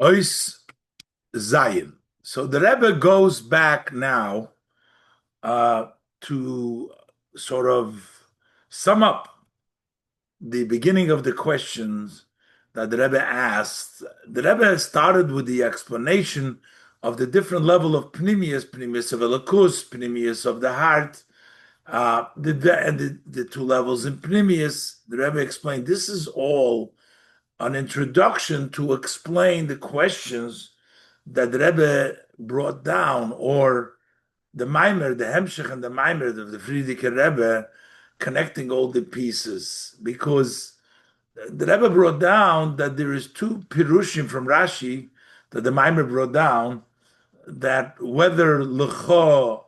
Ois Zion. So the Rebbe goes back now to sort of sum up the beginning of the questions that the Rebbe asked. The Rebbe started with the explanation of the different level of pnimius of Elokus, pnimius of the heart, the two levels in pnimius. The Rebbe explained this is all an introduction to explain the questions that the Rebbe brought down, or the Maimer, the Hemshech and the Maimer of the Frierdiker Rebbe, connecting all the pieces. Because the Rebbe brought down that there is two Pirushim from Rashi that the Maimer brought down, that whether Lecho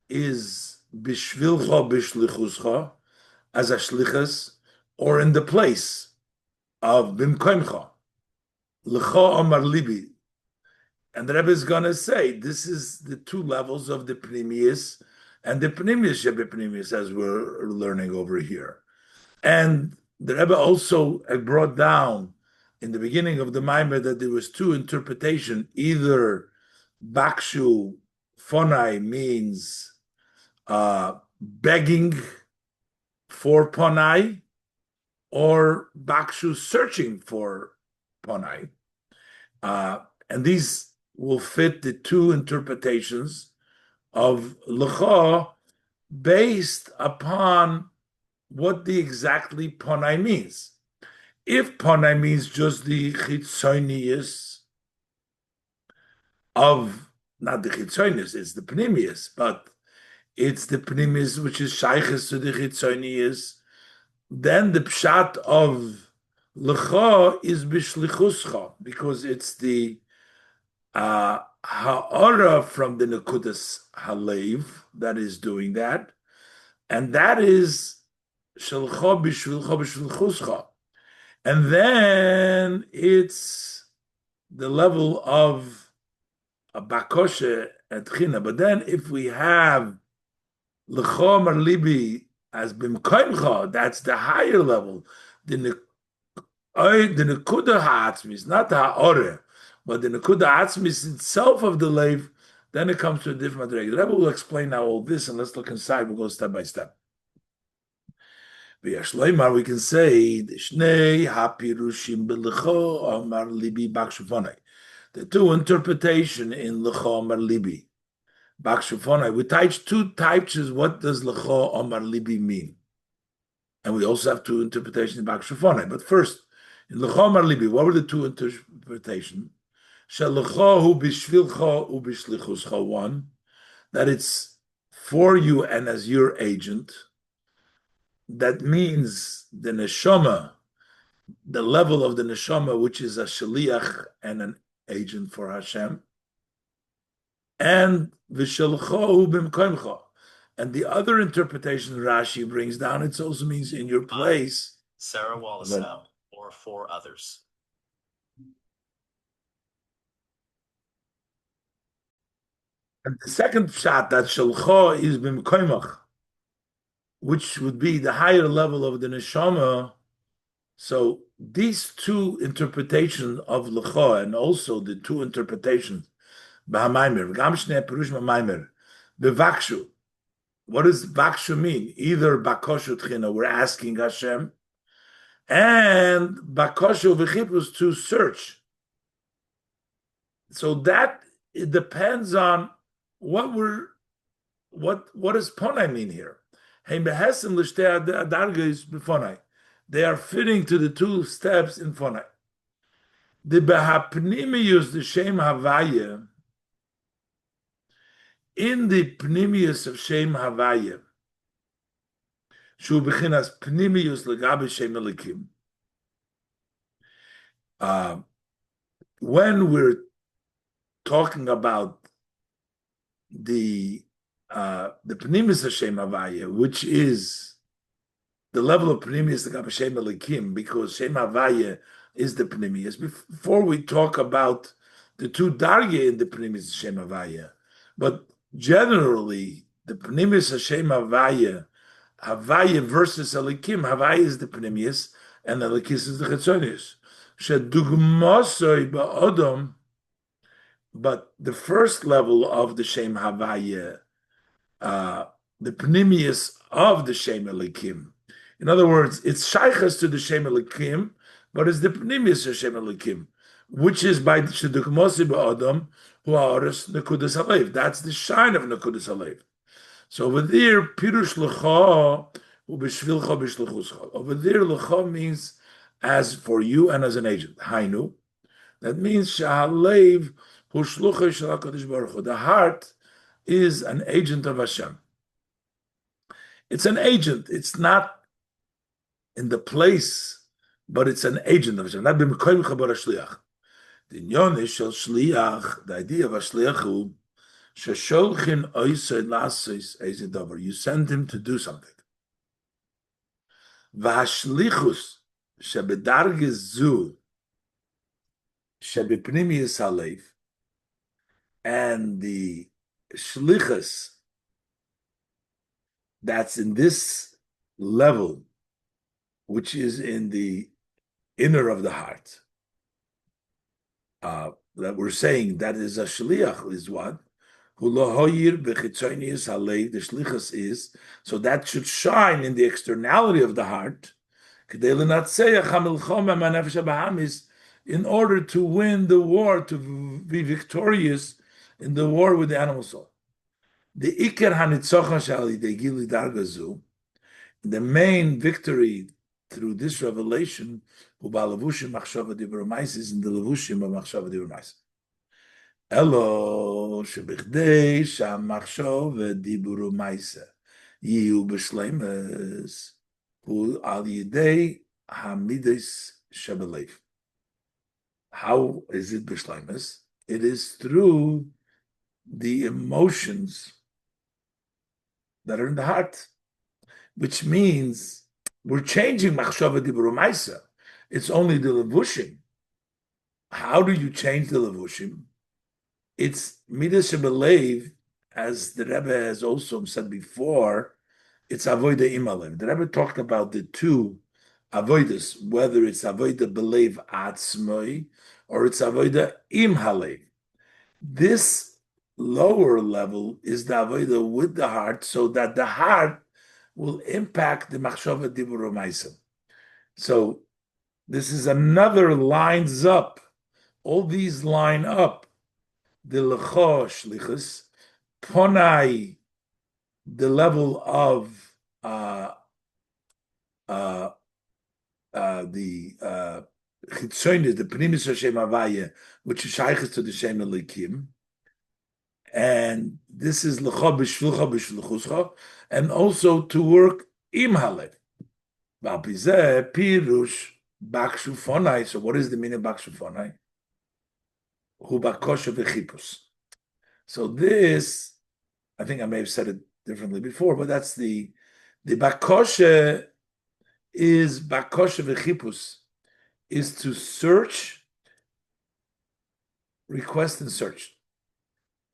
is Bishvilcho Bishlichuscho, as a Shlichus, or in the place of Bimkoimcho, Lecho Omar Libi. And the Rebbe is going to say this is the two levels of the Pnimius and the Pnimius Shebe Pnimius, as we're learning over here. And the Rebbe also brought down in the beginning of the Maimer that there was two interpretations. Either Bakshu Fonai means begging for Ponai, or Bakshu searching for Ponai. And these will fit the two interpretations of Lecha based upon what the exactly Ponai means. If Ponai means just the Chitzonius of, not the Chitzonius, it's the Pnimius, but it's the Pnimius which is Shayches to the Chitzonius, then the Pshat of Lecha is Bishlichuscha, because it's the Ha'ara from the Nekudas Halev that is doing that, and that is Shelcha Bishvilcha Bishvilchuscha. And then it's the level of a Bakoshe and China. But then if we have Lecha Mar Libi as Bimkoimcha, that's the higher level. The Nekuda Ha'atzmis, not the Ha'ara, but the Nekuda Atzmis itself of the Lev, then it comes to a different Madrega. The Rebbe will explain now all this, and let's look inside. We'll go step by step. We can say the two interpretation in Lecho Omar Libi. We teach two types. What does Lecho Omar Libi mean? And we also have two interpretations in Bakshufonai. But first, in Lecho Omar Libi, what were the two interpretations? One, that it's for you and as your agent. That means the neshama, the level of the neshama, which is a shaliach and an agent for Hashem, and v'shelcho b'mkoimcha. And the other interpretation Rashi brings down, it also means in your place. Sarah Wolosow, or for others. And the second shot, that shelcho is b'mkoimach, which would be the higher level of the neshama. So these two interpretations of Lecha, and also the two interpretations b'hamaimer, gam shnei perush b'hamaimer, b'vakshu. What does vakshu mean? Either bakoshu tchina, we're asking Hashem, and bakoshu v'chipus, to search. So that it depends on what does ponai mean here? They are fitting to the two steps in Fonai. The Behapnimius, the Shem Havaya, in the Pnimius of Shem Havaya, Shu Bechinas Pnimius Legabe Shem Elikim. When we're talking about the Pnimius of Shem Havaya, which is the level of Pnimius Legabe Shem Elikim, because Shem Havaya is the Pnimius. Before we talk about the two Darge in the Pnimius of Shem Havaya, but generally, the Pnimius Hashem Havaya, Havaya versus Elikim, Havaya is the Pnimius, and Elikis is the Chetzonius. Shedugmasoi ba'odom, but the first level of the Shem Havaya, the pnimius of the Shem Elikim. In other words, it's shaychas to the Shem Elikim, but it's the pnimius of Shem Elikim, which is by Shedugmasoi ba'odom, who are Nekudas Halev. That's the shine of Nekudas Halev. So over there, Pirush L'cha u'b'shvilcha b'shluchuscha. Over there, L'cha means as for you and as an agent. Hainu. That means Shahalev hu shlucha shel HaKadosh Baruch Hu. The heart is an agent of Hashem. It's an agent. It's not in the place, but it's an agent of Hashem. Not b'mekoyim chabar hashliach. The inyon shel shliach, the idea of a shliach hu shesholchin oisei lasos eizeh davar. You send him to do something. V'hashlichus shebedarge zu shebepnimius halev, and the shlichus that's in this level, which is in the inner of the heart, that we're saying that is a shliach, is what? The shlichus is, so that should shine in the externality of the heart, in order to win the war, to be victorious in the war with the animal soul. The Iker Hanitzocha Shali de Gili Dargazu, the main victory through this revelation, Ubalavushim Machshava Divromais, is in the Levushim of Machshava Divromais. Elo Shebichdei Sham Machshava Divromais, Yiu Beshleimes, Hu Al Yidei Hamidis Shebelev. How is it Beshleimes? It is through the emotions that are in the heart, which means we're changing machshava dibur u'maisa. It's only the levushim. How do you change the levushim? It's midas shebelev, as the Rebbe has also said before. It's avoida imalev. The Rebbe talked about the two avoidas, whether it's avoida belev atzmoi or it's avoida im halev. This lower level is the avodah with the heart, so that the heart will impact the machshava dibur u'maisa. So this is another lines up. All these line up. The lecha shlichus, ponai, the level of the chitzonis, the pnimis Hashem Havaya, which is shaychus to the Shem Elikim. And this is l'cha b'shvilcha b'shluchuscha, and also to work im halev. V'alpizeh pirush bakshu fonai. So what is the meaning of bakshu fonai? Hu bakosha v'chipus. So this, I think I may have said it differently before, but that's the bakosha is bakosha v'chipus, is to search, request and search.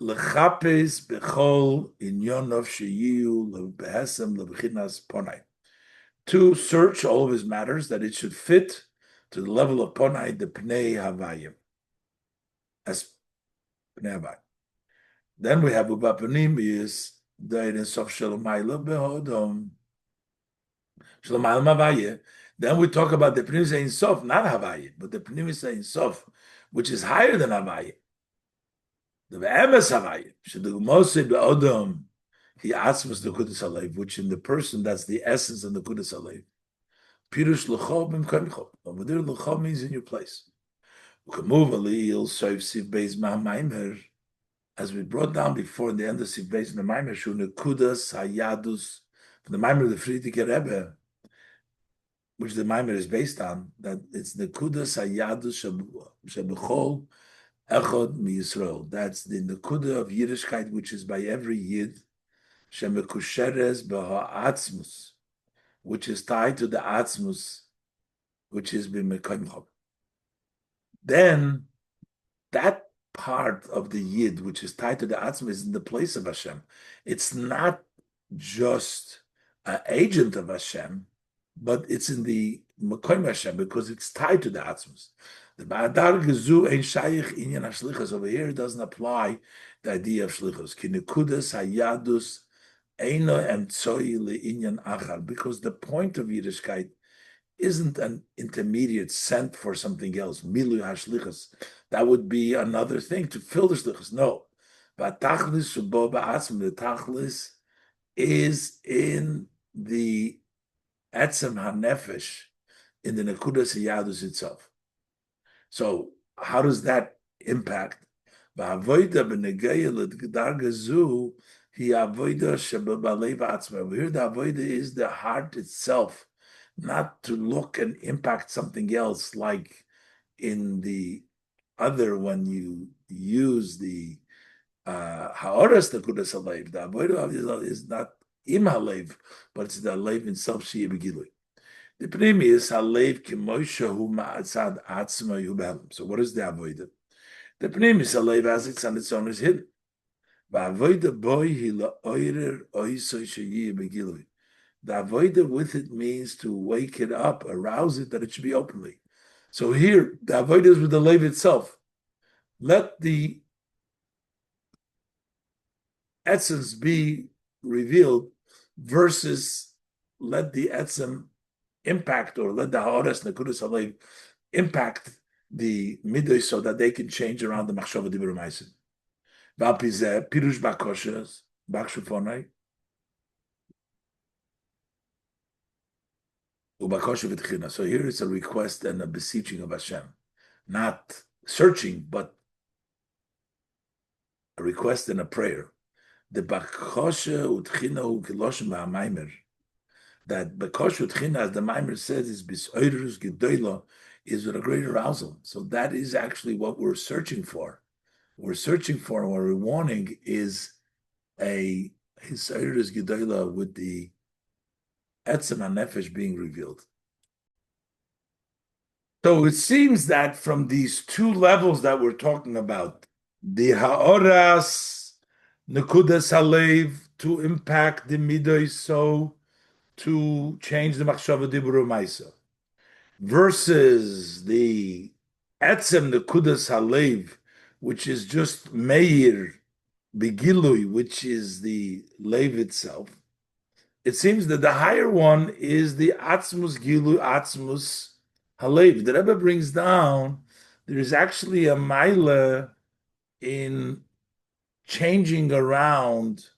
Lechapes bechol inyonov sheyiu lebehesem lebechinas ponai. To search all of his matters, that it should fit to the level of ponai, the pnei havayim, as pnei havayim. Then we have ubapanim is the sof shalomayla behodom shalomayla havayim. Then we talk about the pnimis ein sof, not havayim, but the pnimis ein sof, which is higher than havayim. The Ve'emes Havayim, Shedugmasoi be'odom, he atzmas Nekudas Halev, which in the person, that's the essence of Nekudas Halev. Pirush l'cha b'mkayimcha. Over there, l'cha means in your place. As we brought down before in the end of Siv Beis in the Maimer, Shu Nekudas Hayadus, from the Maimer of the Friedrich Rebbe, which the Maimer is based on, that it's Nekudas Hayadus Shebechol Echad miYisrael. That's the nekuda of Yiddishkeit, which is by every Yid, shemekusheres b'ha'atzmus, which is tied to the atzmus, which is b'mekayimcha. Then that part of the Yid, which is tied to the atzmus, is in the place of Hashem. It's not just an agent of Hashem, but it's in the Mekoim Hashem, because it's tied to the Atzmus. The Ba'adar Gezu Ein Shayich Inyan HaShlichus. Over here, it doesn't apply the idea of Shlichus. Ki Nekudas HaYadus Eino Emtsoi LeInyan Achar. Because the point of Yiddishkeit isn't an intermediate sent for something else. Milu HaShlichus. That would be another thing to fill the Shlichus. No. Ba'tachlis Subo Ba'atzm. The Tachlis is in the Etzem HaNefesh, in the Nekudas HaYadus itself. So how does that impact? V'avoida b'negeya l'darga zu hi avoida sheba'balev atzma. Here the avoida is the heart itself, not to look and impact something else, like in the other when you use the ha'oras nekudas halev. The avoida is not im halev, but it's the halev itself she'ye begilui. The pnimi is halev k'moisha hu ma'atzad atzma yubel. So what is the avoida? The pnimi is halev as it's on its own is hidden. V'avoida boy hi la'oirer oisoi she'yi begilui. The avoida with it means to wake it up, arouse it, that it should be openly. So here, the avoida is with the lev itself. Let the essence be revealed versus let the etzem impact, or let the ha'oras nekudas halev impact the midah so that they can change around the machshava dibur ma'asim. V'alpizeh pirush bakoshes bakshu fonai ubakoshe v'tchina. So here it's a request and a beseeching of Hashem, not searching, but a request and a prayer. The bakoshe utchina hu kiloshem v'hamaimer. That B'koshu Tchina, as the Maimer says, is Bisoirus Gedoyla, is with a great arousal. So that is actually what we're searching for. We're searching for, and what we're wanting is a Hisoirus Gedoyla with the Etzem HaNefesh being revealed. So it seems that from these two levels that we're talking about, the Ha'oras, Nekudas Halev, to impact the Midoy, so to change the machshava dibur ma'isa, versus the etzem nekudas halev, which is just meir begilui, which is the lev itself. It seems that the higher one is the atzmus gilu atzmus halev. The Rebbe brings down there is actually a maila in changing around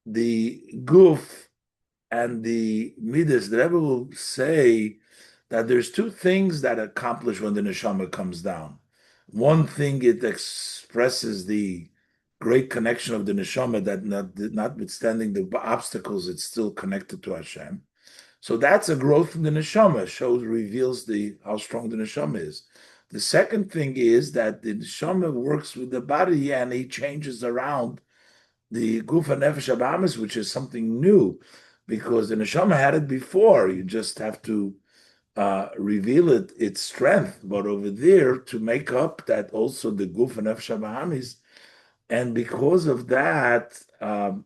the guf and the midas. The Rebbe will say that there's two things that accomplish when the neshama comes down. One thing, it expresses the great connection of the neshama, that notwithstanding the obstacles, it's still connected to Hashem. So that's a growth in the neshama, reveals how strong the neshama is. The second thing is that the neshama works with the body and he changes around the guf and nefesh habahamis, which is something new, because the neshama had it before. You just have to reveal its strength. But over there, to make up that also the guf and nefesh habahamis, and because of that, there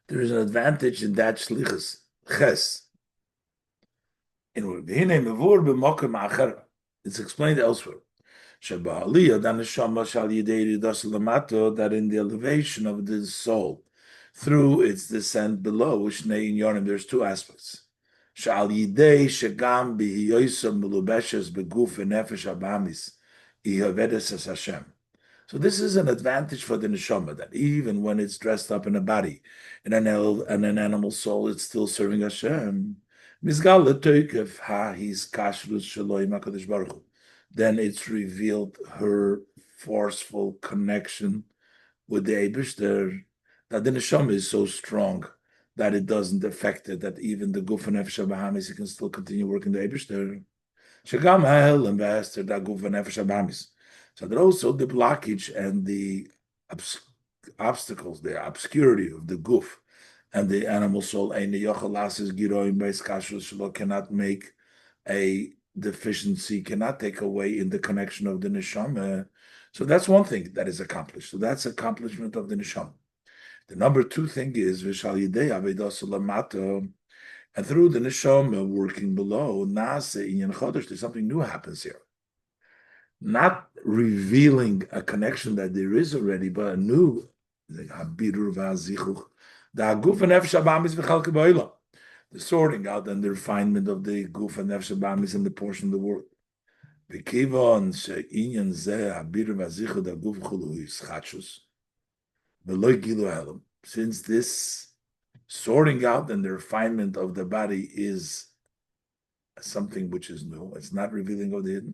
is an advantage in that shlichus ches. It's explained elsewhere. That in the elevation of the soul, through its descent below, which there's two aspects. So this is an advantage for the neshama, that even when it's dressed up in a body, in an animal soul, it's still serving Hashem. Then it's revealed her forceful connection with the Eibishter, that the neshama is so strong that it doesn't affect it, that even the guf and nefesh habahamis, it can still continue working the Eibishter. Shagam ha'el and v'ester da guf and nefesh habahamis. So that also the blockage and the obstacles, the obscurity of the guf and the animal soul, cannot make a deficiency, cannot take away in the connection of the neshama. So that's one thing that is accomplished. So that's accomplishment of the neshama. The number two thing is And through the neshama working below, nase inyan chodesh, there's something new happens here. Not revealing a connection that there is already, but a new habirur v'azichuch. The guf and nefesh habamis v'chalke ba'olam. The sorting out and the refinement of the guf and nefesh habamis in the portion of the world. V'kivon she'inyan zeh habirur v'azichuch da guf chulu yischachus v'loy gilu helam. Since this sorting out and the refinement of the body is something which is new, it's not revealing of the hidden.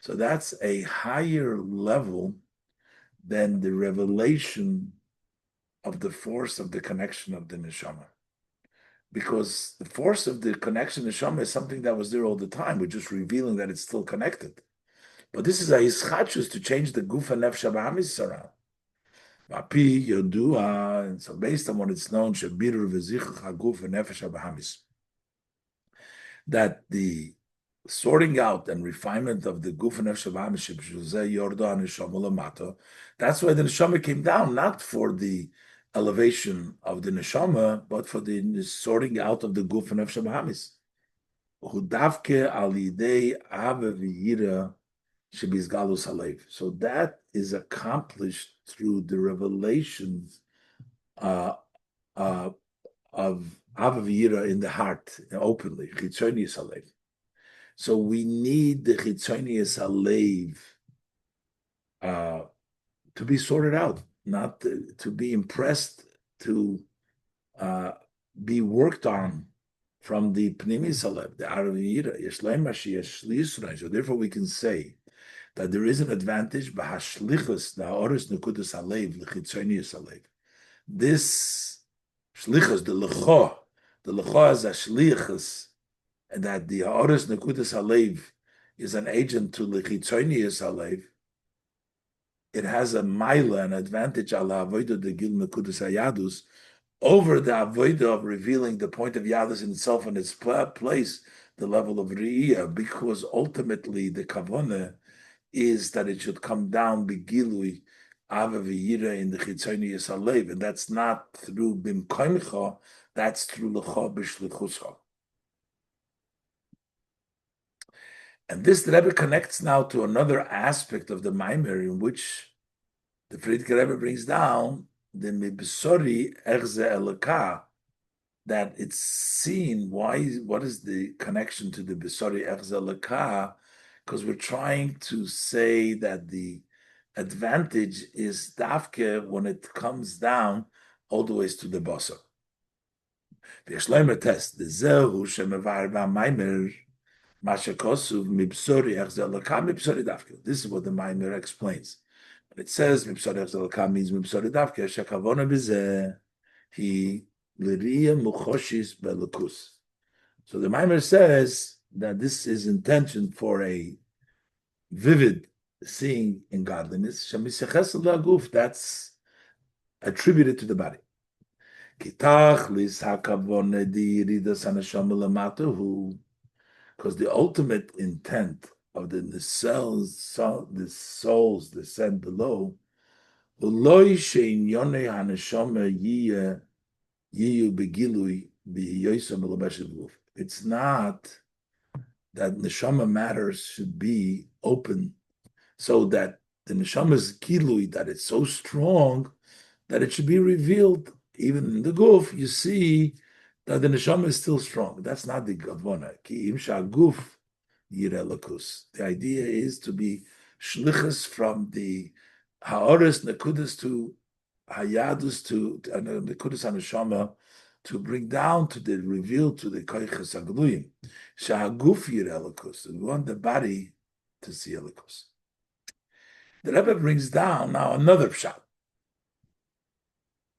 So that's a higher level than the revelation of the force of the connection of the neshama. Because the force of the connection of neshama is something that was there all the time. We're just revealing that it's still connected. But this is a yischachus to change the guf and nefesh habamis around. And so based on what it's known, Shabir v'zichuch haguf and nefesh habahamis, that the sorting out and refinement of the guf and nefesh habahamis, yorda neshama lamato, that's why the neshama came down, not for the elevation of the neshama, but for the sorting out of the guf and nefesh habahamis. Hudavke al yidei ave v'yira shebizgalus halev. So that is accomplished through the revelations of Avavira in the heart, openly, chitzonius halev. So we need the chitzonius halev to be sorted out, not to be impressed, to be worked on from the pnimis halev, the Avavira, yeshlem mashiach shli. So therefore we can say that there is an advantage b'hashlichus na'oris nekudas halev l'chitzonius halev. This shlichus, the lecha is a shlichus, and that the ha'oris nekudas halev is an agent to l'chitzonius halev. It has a maila, an advantage ala avodah de gil nekudas hayadus over the avodah of revealing the point of yadus in itself and its place, the level of riyah, because ultimately the kavanah is that it should come down begilui ava v'yira in the chitzonius halev, and that's not through bimkoimcha, that's through lecha b'shlichuscha. And this the Rebbe connects now to another aspect of the Maimer, in which the Friedrich Rebbe brings down the mibsori erze elaka, that it's seen. What is the connection to the bisori erze elaka? Because we're trying to say that the advantage is dafke when it comes down all the ways to the basar. The Shleimer test, the zehu shemevar ba'maimer mashakosuv mibsori echzelaka mibsori dafke. This is what the Maimer explains. When it says mibsori echzelaka means mibsori dafke, shekavona bizeh he liriya muchoshis belakus. So the Maimer says that this is intention for a vivid seeing in godliness. That's attributed to the body. Because the ultimate intent of the soul's descent below, it's not that neshama matters should be open, so that the neshama's gilui, that it's so strong that it should be revealed. Even in the guf, you see that the neshama is still strong. That's not the gavona. Ki im sha'guf yirelakus. The idea is to be shlichus from the ha'oris nekudas to hayadus to nekudas haneshama, to bring down to the reveal to the koiches hagluyim. Sha'aguf yirelakus. We want the body to see elikus. The Rebbe brings down now another pshat.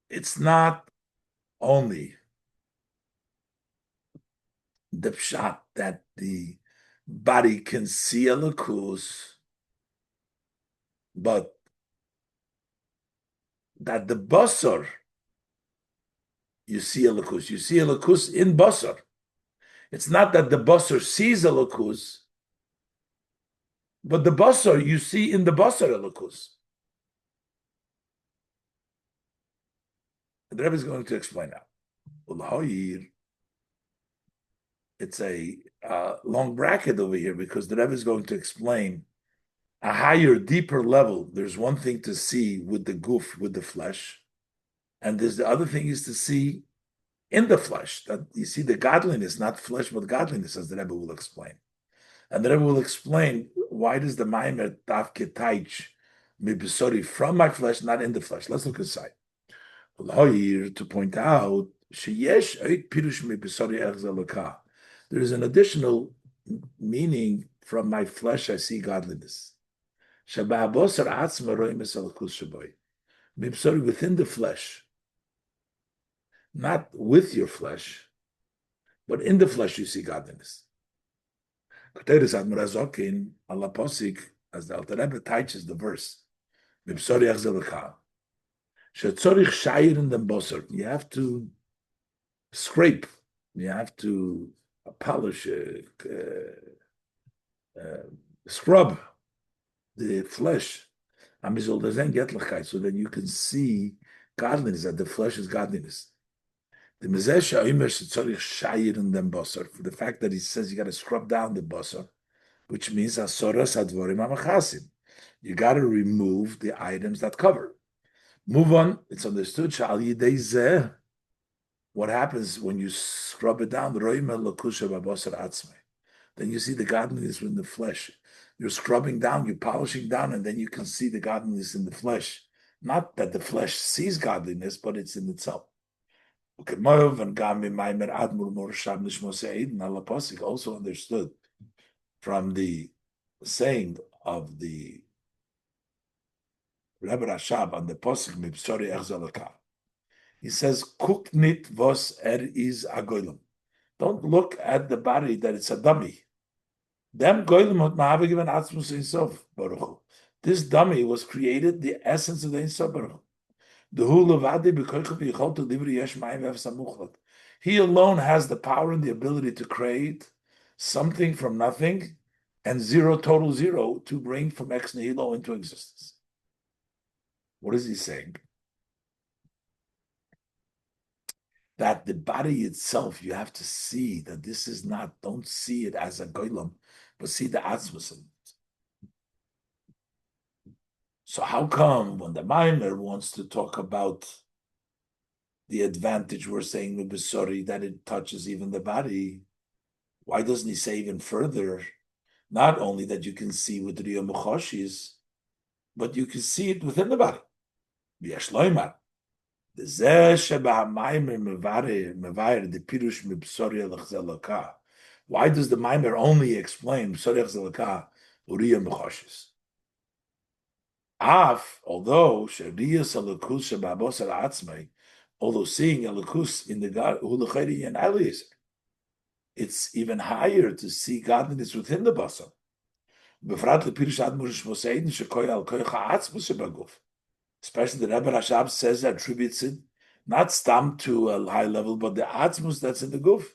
It's not only the pshat that the body can see elikus, but that the basar, you see elikus. You see elikus in basar. It's not that the basar sees elikus, but the basar you see in the basar elikus. The Rebbe is going to explain now. It's a long bracket over here because the Rebbe is going to explain a higher, deeper level. There's one thing to see with the goof, with the flesh, and there's the other thing is to see in the flesh, that you see the godliness, not flesh, but godliness, as the Rebbe will explain. And the Rebbe will explain why does the Maimer h'tשכ mibesori from my flesh, not in the flesh. Let's look inside. To point out, sheyesh eit pirush mibesori erz elokah. There is an additional meaning from my flesh. I see godliness. Shababosar atzma roim es elokus shaboy. Mibesori within the flesh. Not with your flesh, but in the flesh you see godliness. As the Alter Rebbe teaches the verse, you have to scrape, you have to polish, scrub the flesh, so then you can see godliness, that the flesh is godliness. The Mezesha Omer Shetzorich Shayir in them Basar, for the fact that he says you got to scrub down the Basar, which means Asoras Advorim Amachasim. You got to remove the items that cover. Move on. It's understood. Shal Yidei Zeh. What happens when you scrub it down? Roim Lakusha Babasar Atzmei. Then you see the godliness in the flesh. You're scrubbing down, you're polishing down, and then you can see the godliness in the flesh. Not that the flesh sees godliness, but it's in itself. Also understood from the saying of the Rabbi Rashab on the Posik Mibsori Echzalaka. He says, Kuk nit vos is agoylem. Don't look at the body that it's a dummy. Dem goylem hot ma'ave given atzmus insof baruch Hu. This dummy was created, the essence of the Insof Baruch Hu. He alone has the power and the ability to create something from nothing and zero, total zero, to bring from ex nihilo into existence. What is he saying? That the body itself, you have to see that this is not, don't see it as a goylem, but see the atzmus in it. So how come when the Maimer wants to talk about the advantage we're saying with Besori, that it touches even the body, why doesn't he say even further, not only that you can see with Riya Muchoshis, but you can see it within the body? V'yashloimar. Why does the Maimer only explain Besori Echzelaka Uriya Muchoshis? Although seeing Elokus in the God, it's even higher to see godliness within the basar. Especially the Rebbe Rashab says, attributes it not stam to a high level, but the atzmus that's in the guf.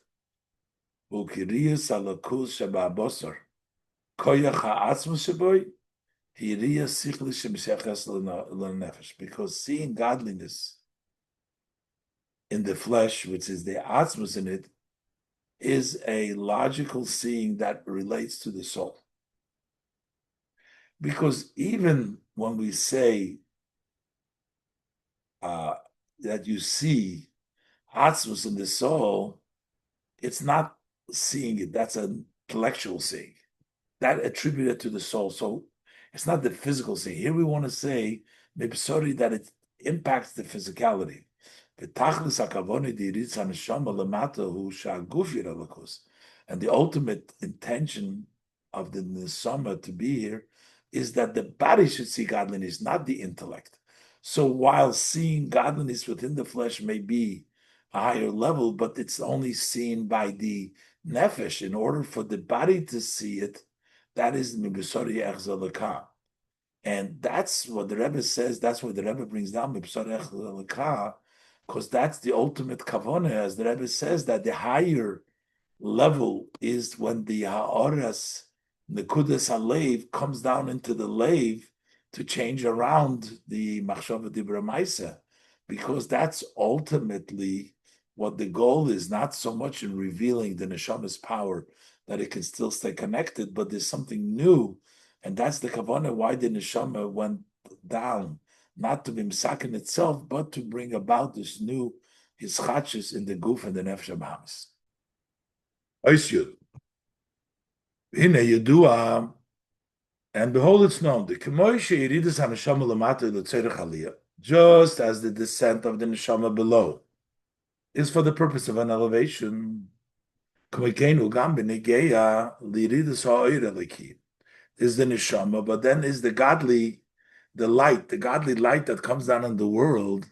Because seeing godliness in the flesh, which is the atzmus in it, is a logical seeing that relates to the soul. Because even when we say that you see atzmus in the soul, it's not seeing it, that's an intellectual seeing. That attributed to the soul. So it's not the physical seeing. Here we want to say, maybe sorry, that it impacts the physicality. And the ultimate intention of the Nesama to be here is that the body should see godliness, not the intellect. So while seeing godliness within the flesh may be a higher level, but it's only seen by the nefesh. In order for the body to see it, that is mibesori echzalaka. And that's what the Rebbe says, that's what the Rebbe brings down, mibesori echzalaka, because that's the ultimate kavanah, as the Rebbe says, that the higher level is when the ha'oras, nekudas halev, comes down into the lave to change around the machshava dibra maisa. because that's ultimately what the goal is, not so much in revealing the neshama's power that it can still stay connected, but there's something new, and that's the kavanah why the neshama went down, not to be misakin itself, but to bring about this new hischachis in the guf and the nefesh habahamis. Oisyud. Hine yedua, and behold, it's known the kemoishe yiridus haneshama lamata l'tzerech aliyah, just as the descent of the neshama below is for the purpose of an elevation. Is the neshama, but then is the godly light that comes down in the world,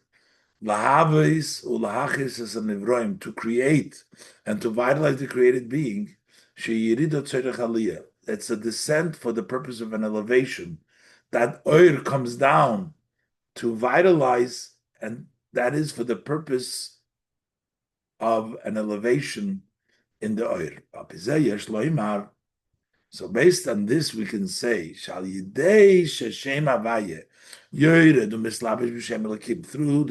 to create and to vitalize the created being. It's a descent for the purpose of an elevation. That oir comes down to vitalize, and that is for the purpose of an elevation in the oir. So based on this, we can say, through the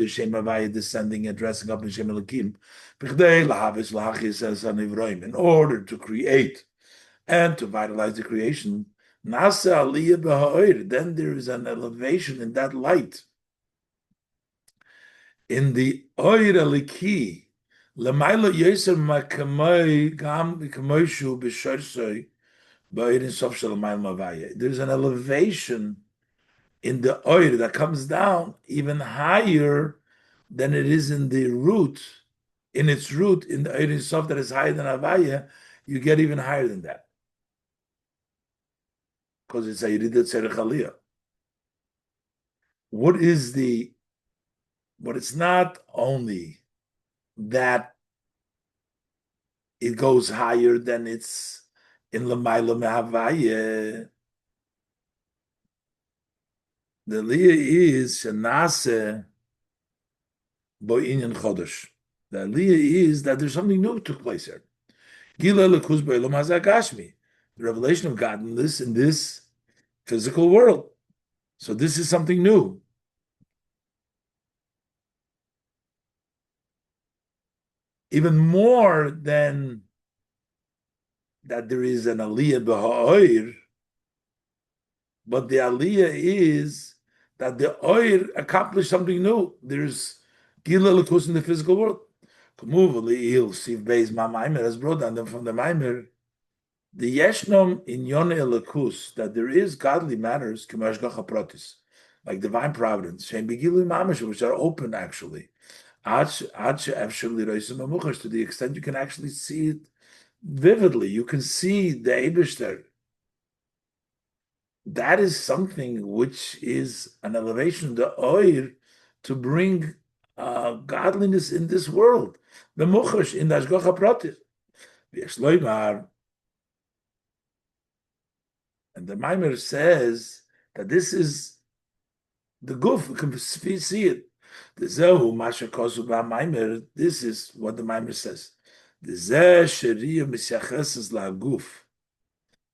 Shem Havaya descending and dressing up in Shem Elokim, in order to create and to vitalize the creation, then there is an elevation in that light. In the oir aliki, there's an elevation in the oil that comes down even higher than it is in the root, in its root, in the oil sof that is higher than Havaya, you get even higher than that. Because it's a Yeridat Tzerech Aliyah. But it's not only that it goes higher than it's in Lamaila Mehavaya. The Aliyah is Shanase Bo'inyan Chodesh. The Aliyah is that there's something new took place here. Gila Lekuz Bo'elam Hazagashmi. The revelation of God in this physical world. So this is something new. Even more than that there is an aliyah b'ha'oir, but the aliyah is that the oir accomplished something new. There's gila l'kus in the physical world. As brought down from the Maimer, the yeshnom in yon l'kus, that there is godly matters, like divine providence, which are open actually. To the extent you can actually see it vividly, you can see the Eibishter. That is something which is an elevation, the oir, to bring godliness in this world. The muchash in the Ashgacha Pratis. And the Maimer says that this is the guf, you can see it. This is what the Maimer says.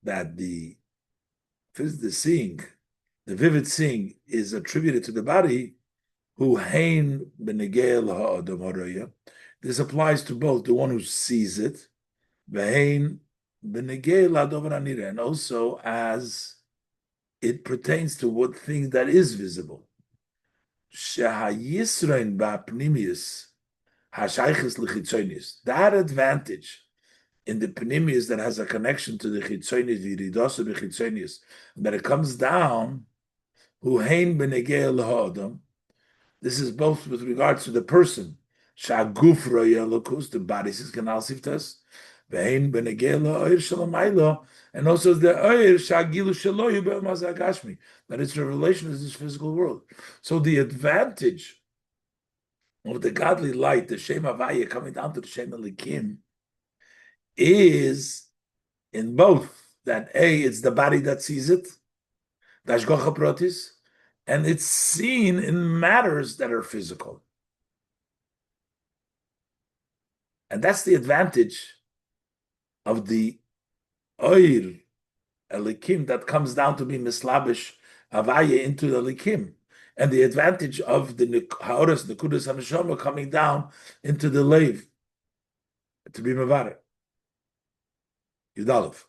That the seeing, the vivid seeing, is attributed to the body. This applies to both the one who sees it, and also as it pertains to what things that is visible. That advantage in the pnimius that has a connection to the chitzonis, that it comes down, this is both with regards to the person, the body says kanal siftas, and also the that its revelation is this physical world. So the advantage of the godly light, the Shem Havaya coming down to the Shem Elikim, is in both that it's the body that sees it, the Ashgacha Pratis, and it's seen in matters that are physical. And that's the advantage of the Oir Elikim that comes down to be Mislabish Havaya into the Elikim. and the advantage of the Ha'oras Nekudas HaNeshama coming down into the Leiv to be Mevarer. Yudalev.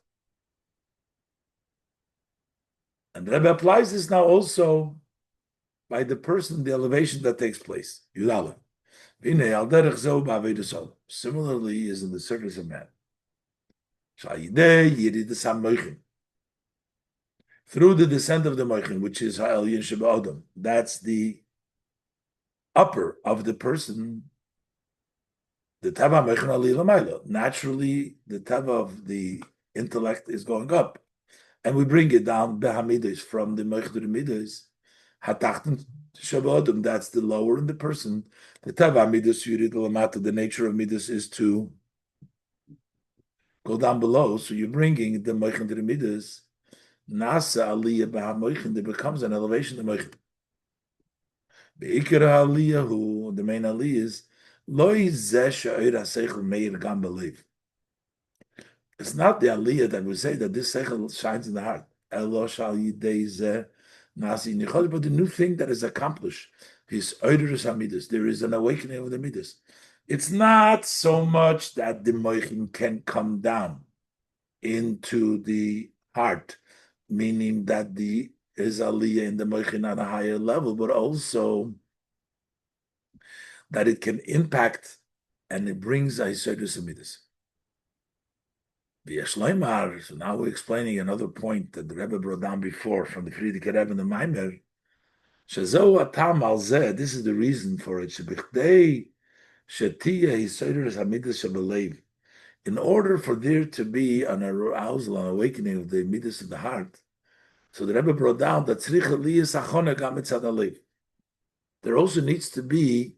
And the Rebbe applies this now also by the person, the elevation that takes place. Yudalev. Similarly, is in the service of man. Through the descent of the Moichin, which is Ha'elyon Sheba that's the upper of the person. The Tava Moichin Ali Lamaila. Naturally, the Tava of the intellect is going up. And we bring it down Behamidas from the Moichin to the Midas. Hatachten Sheba that's the lower in the person. The Tava Midas Yurid Lamata, the nature of Midas is to go down below. So you're bringing the Moichin to the Midas. Nasa aliyah b'hamoichin, there becomes an elevation of moichin. Be'ikar aliyah, who the main aliyah is loy zeh she'oir ha'seichel meir gam b'leiv. It's not the aliyah that we say that this seichel shines in the heart. Elo shal yidei zeh nasi nichol, but the new thing that is accomplished is oiderus hamidas. There is an awakening of the midas. It's not so much that the moichin can come down into the heart, meaning that the is aliyah in the moichin on a higher level, but also that it can impact and it brings Aisodus Amidus. So now we're explaining another point that the Rebbe brought down before from the Friedrich Rebbe and the Maimer. Shazo atam al zeh, this is the reason for it. Shebichdei shetiyah Aisodus Amidus shabalev. In order for there to be an arousal, an awakening of the Amidus of the heart, so the Rebbe brought down that there also needs to be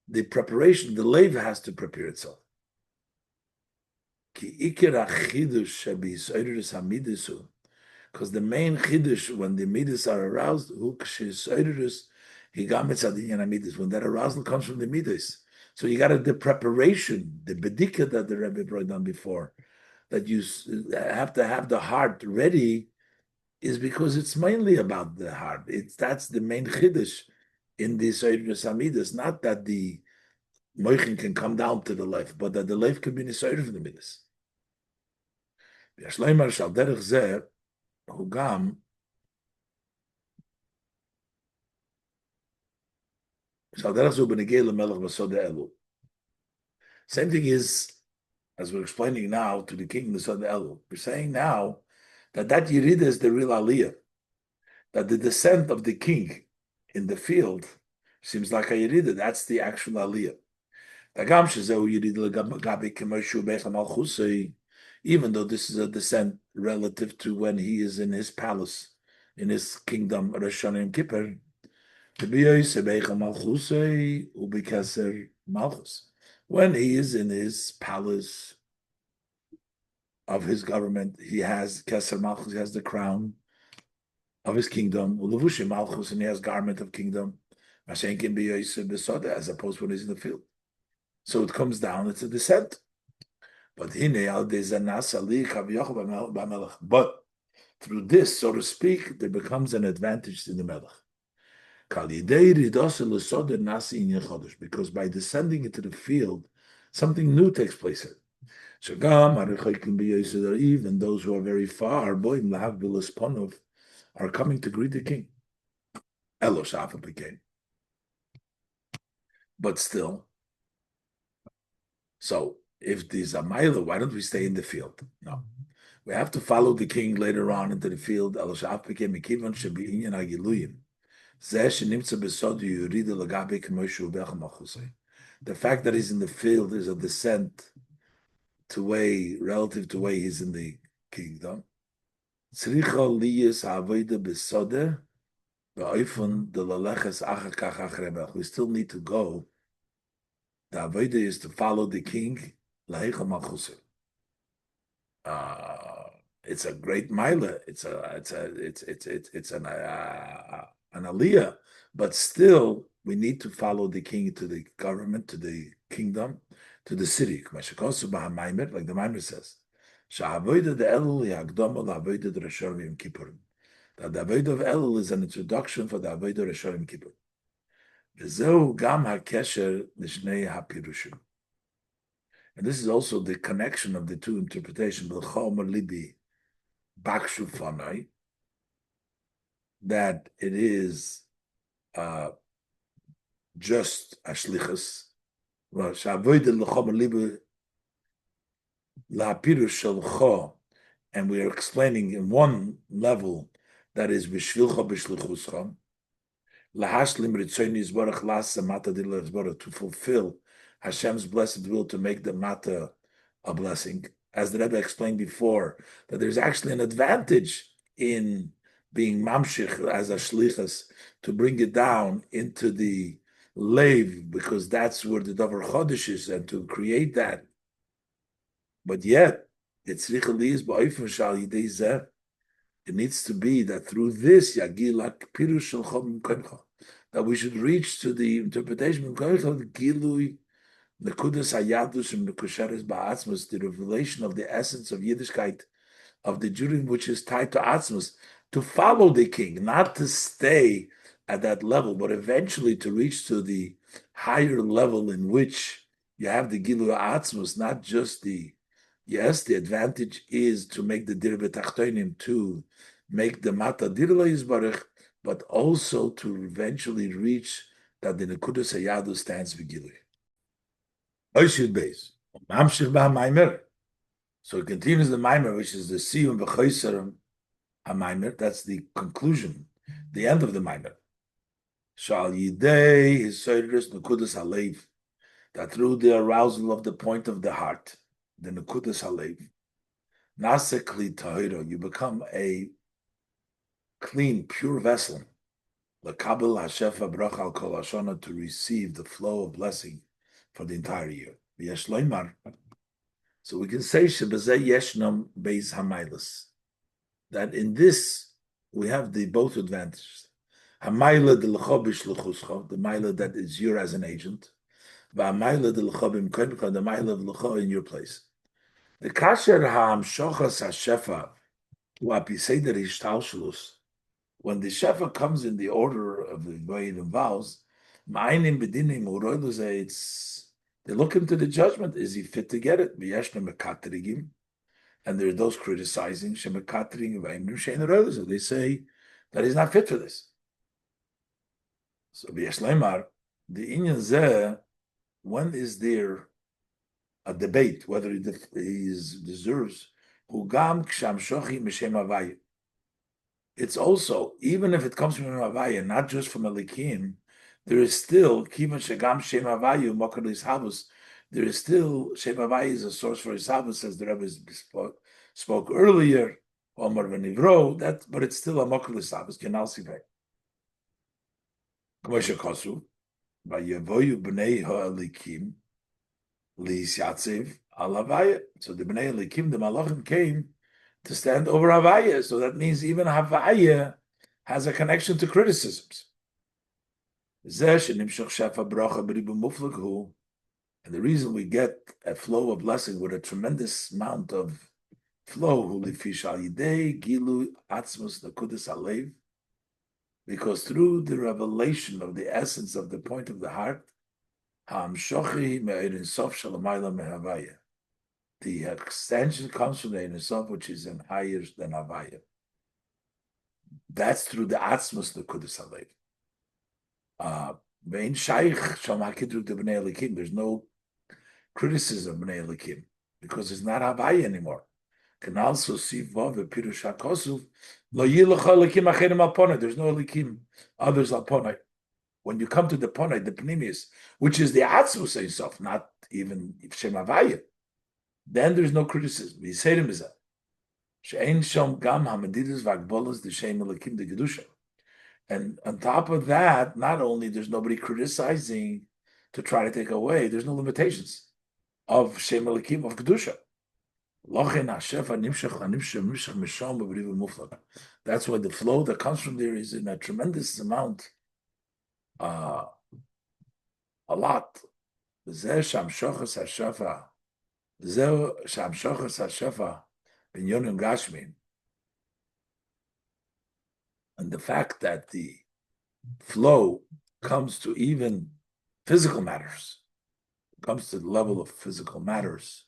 the preparation. The leiv has to prepare itself. Because the main chiddush when the midas are aroused, when that arousal comes from the midas. So you got the preparation, the bedika that the Rebbe brought down before, that you have to have the heart ready, is because it's mainly about the heart. That's the main chiddush in the Seirus Hamidas, not that the moichin can come down to the life, but that the life can be in the Seirus of the Midas. Yashleimar shal derech zeh hugam shal derech zu benegei lemelech basode elu. Same thing is, as we're explaining now to the king, the Sode Elu. We're saying now that Yerida is the real Aliyah, that the descent of the king in the field seems like a Yerida. That's the actual Aliyah. Even though this is a descent relative to when he is in his palace, in his kingdom, Rosh Hashanah and Kippur, when he is in his palace of his government, he has Keser Malchus, he has the crown of his kingdom, Ulevushim Malchus, and he has garment of kingdom, as opposed to when he's in the field. So it comes down, it's a descent. But through this, so to speak, there becomes an advantage in the Melech. Because by descending into the field, something new takes place here. Even those who are very far are coming to greet the king. But still, so if there's a mile, why don't we stay in the field? No. We have to follow the king later on into the field. The fact that he's in the field is a descent to way relative to way he's in the kingdom. We still need to go. The avodah is to follow the king. It's a great mila. It's an aliyah, but still we need to follow the king to the government, to the kingdom, to the city. Like the Maimer says, That the Avodah of Elul is an introduction for the Avodah Reshonim Kippur. V'zeu gam hakesher l'shnei hapirushim. And this is also the connection of the two interpretations, B'chol libi Bקשו fanai, that it is just ashlichus. And we are explaining in one level that is b'shvilcha b'shlichuscha, lahashlim ritzoni yisbarach lasa mata dila yisbarach, to fulfill Hashem's blessed will, to make the mata a blessing. As the Rebbe explained before, that there's actually an advantage in being mamshich as a shlichus, to bring it down into the leiv, because that's where the davar chodesh is, and to create that. But yet, it needs to be that through this, that we should reach to the interpretation of Gilui Nekudas Hayadus and Nekusheres Ba'atzmus, the revelation of the essence of Yiddishkeit, of the Judaism which is tied to Atzmus, to follow the king, not to stay at that level, but eventually to reach to the higher level in which you have the Gilui Atzmus, not just the, yes, the advantage is to make the Dir B'Tachtonim, to make the Mata Dir Yisbarach, but also to eventually reach that the Nekudas Hayadus stands for Gilui. So it continues the Maimer, which is the Siyum B'Choyserim HaMaimer. That's the conclusion, the end of the Maimer. Shal Yidei Hisoyris Nekudas Halev, that through the arousal of the point of the heart, the Nekudas Halev, Nase Kli Tahiro, you become a clean, pure vessel. L'Kabel Hashefa Bracha Al Kol Hashana, to receive the flow of blessing for the entire year. So we can say Shebazeh Yeshnam Beis Hamaylas, that in this we have the both advantages. Hamayla de l'chobish l'chuscha, the Mayla that is your as an agent, v'Hamayla de l'chobim koincha, the Mayla of l'cho in your place. The kasher ha'amshochas ha'shefa u'apiseder hishtalshelus, when the shefa comes in the order of the way it involves, ma'anim b'dinim u'roilus, they look into the judgment. Is he fit to get it? And there are those criticizing. They say that he's not fit for this. So the inyan zeh, when is there a debate whether he deserves? It's also, even if it comes from Havaya, not just from Elikim, there is still Kivan Shegam Shem Havayu Mokar Hishavus. There is still Shem Havayu is a source for Hishavus, as the Rebbe spoke earlier. Omar v'Nivro, that, but it's still a Mokar Hishavus. Kenal Sivay. K'moshe Kosu Vayevoyu Bnei Ha'Elikim Liis Yatziv Al Havaya. So the Bnei Elikim, the Malachim, came to stand over Havaya. So that means even Havaya has a connection to criticisms. And the reason we get a flow of blessing with a tremendous amount of flow, because through the revelation of the essence of the point of the heart, the extension comes from the Ein Sof, which is in higher than Havaya. That's through the Atzmus Nekudas Halev. There's no criticism of Bnei Elikim because it's not Havaya anymore. Can also see there's no Elikim, others Alponai. When you come to the Ponai, the Pnimius, which is the Atzmus Ein Sof, not even Shem Havaya, then there's no criticism. We say to him, She'ein Shom Gam Hamadidus Vagbolas the Shem Elikim the Gedusha. And on top of that, not only there's nobody criticizing to try to take away, there's no limitations of Shem Elikim, of Kedusha. That's why the flow that comes from there is in a tremendous amount, a lot. And the fact that the flow comes to even physical matters, comes to the level of physical matters.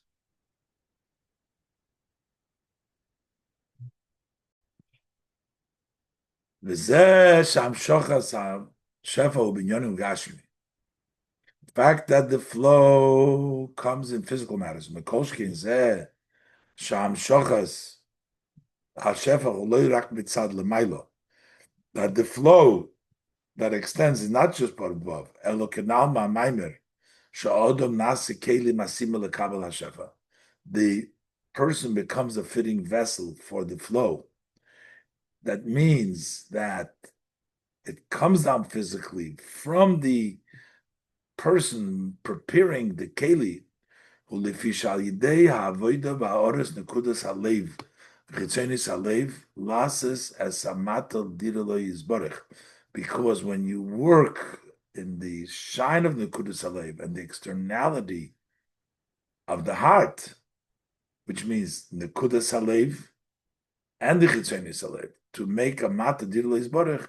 The fact that the flow comes in physical matters. That the flow that extends is not just above. The person becomes a fitting vessel for the flow. That means that it comes down physically from the person preparing the keli, because when you work in the shine of Nekudas Halev and the externality of the heart, which means Nekudas Halev and the Chitzonis Halev, to make a mata dirlo yisborech,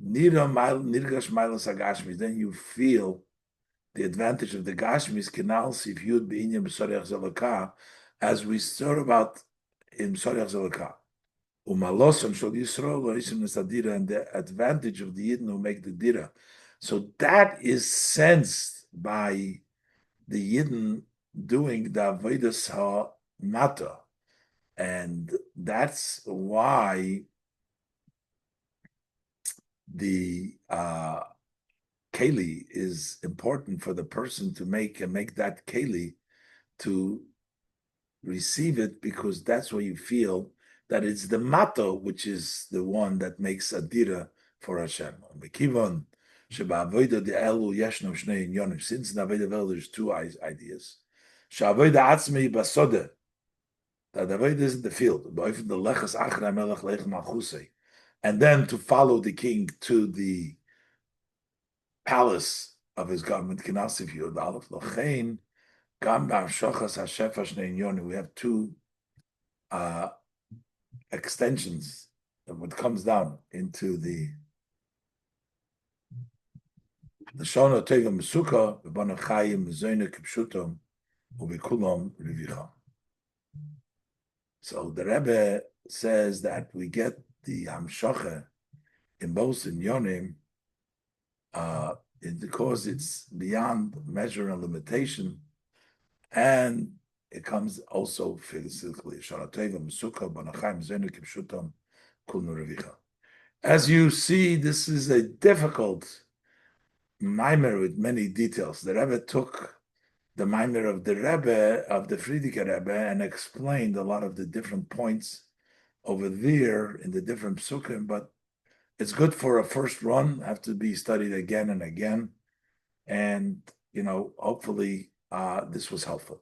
nirgash mailas hagashmis, then you feel the advantage of the gashmis, kenal sifyud b'inyam b'sorech zelaka, as we thought about in Sorech zelaka. Umaloson shol Yisrael loisim nesadira, and the advantage of the Yidden who make the dira. So that is sensed by the Yidden doing the avodas ha-mata. And that's why the keli is important for the person to make that keli to receive it, because that's where you feel that it's the mata which is the one that makes a dira for Hashem. Since in the Avodah there's two ideas. That the Avodah is in the field, and then to follow the king to the palace of his government. We have two extensions of what comes down into the Shona Teva Mesuka, B'bana Chayim, Zoyne Kipshutom, Ubikulom Rivicha. So the Rebbe says that we get the Hamshacha in both in Yonim because it's beyond measure and limitation, and it comes also physically. As you see, this is a difficult Maimer with many details. The Rebbe took the Maimer of the Rebbe, of the Frierdiker Rebbe, and explained a lot of the different points over there in the different psukim, but it's good for a first run, have to be studied again and again. And, hopefully this was helpful.